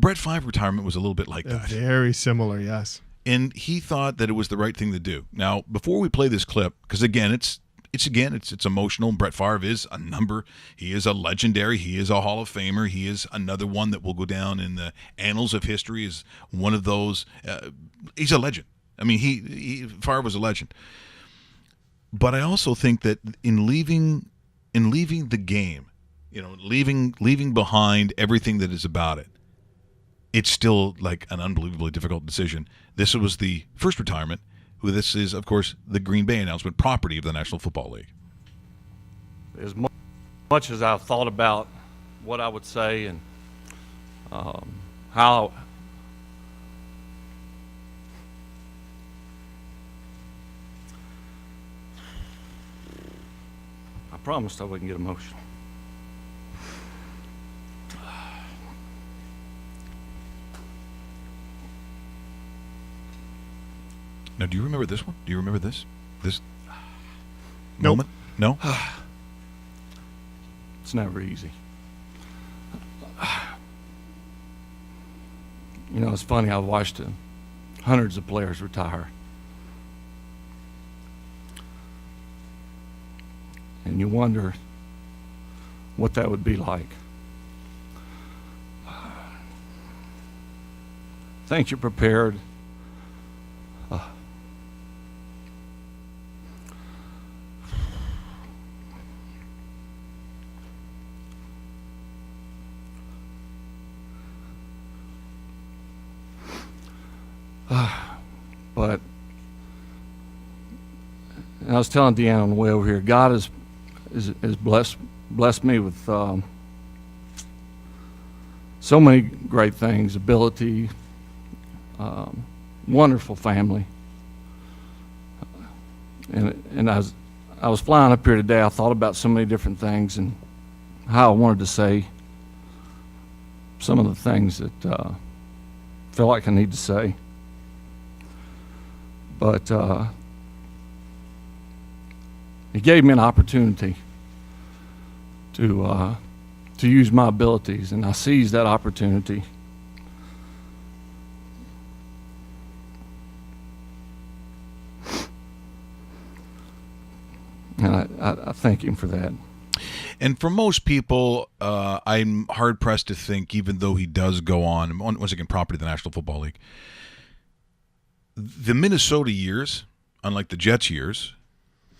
Brett Favre retirement was a little bit like that. Very similar, yes. And he thought that it was the right thing to do. Now, before we play this clip, because again, it's emotional. Brett Favre is a number. He is a legendary. He is a Hall of Famer. He is another one that will go down in the annals of history as one of those. He's a legend. I mean, Favre was a legend. But I also think that in leaving the game, leaving behind everything that is about it, it's still like an unbelievably difficult decision. This was the first retirement. This is, of course, the Green Bay announcement, property of the National Football League. As much as I've thought about what I would say and how I promised I wouldn't get emotional. Now, do you remember this one? Do you remember this Nope. moment? No? It's never easy. It's funny. I've watched hundreds of players retire. And you wonder what that would be like. I think you're prepared. But I was telling Deanna on the way over here, God has blessed me with so many great things, ability, wonderful family. And I was flying up here today. I thought about so many different things and how I wanted to say some of the things that I feel like I need to say. But he gave me an opportunity to use my abilities, and I seized that opportunity. And I thank him for that. And for most people, I'm hard-pressed to think, even though he does go on, once again, property of the National Football League, the Minnesota years, unlike the Jets years,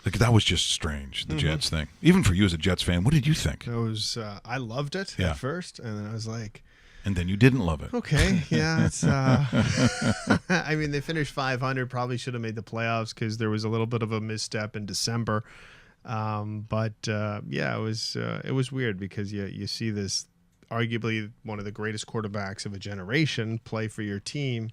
like that was just strange, the Jets thing. Even for you as a Jets fan, what did you think? It was, I loved it at first, and then I was like... And then you didn't love it. Okay, yeah, it's... I mean, they finished 500, probably should have made the playoffs because there was a little bit of a misstep in December. But it was weird because you see this arguably one of the greatest quarterbacks of a generation play for your team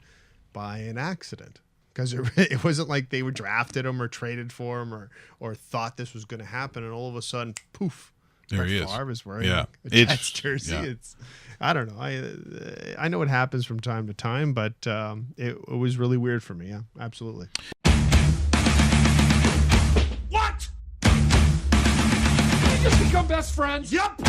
by an accident, because it wasn't like they were drafted him or traded for him or thought this was going to happen, and all of a sudden, poof, there he is. Favre is wearing a Jets jersey. Yeah. It's, I don't know. I know it happens from time to time, but it was really weird for me. Yeah, absolutely. What? We just become best friends? Yep.